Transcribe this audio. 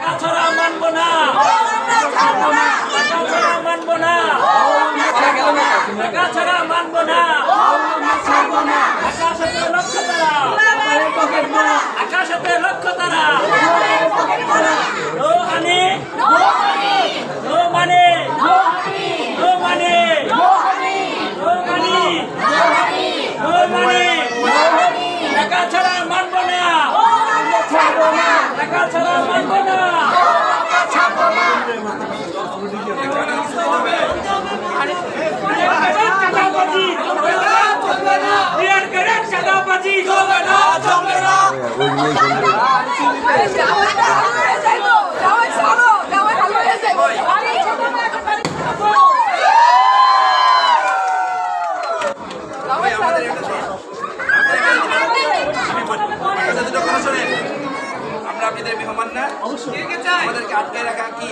টাকা ছাড়া মানব না, টাকা ছাড়া মানব না, টাকা ছাড়া মানব না। আকাশেতে লক্ষ্য তারা, আকাশেতে লক্ষ্য তারা। নো হানি, নো মানে, নো মানে, নো মানে, নো মানে। টাকা ছাড়া মানব না, টাকা ছাড়া মানব না। আমরা আপনাদের মেহমান না, আমাদেরকে আটকায় রাখা কি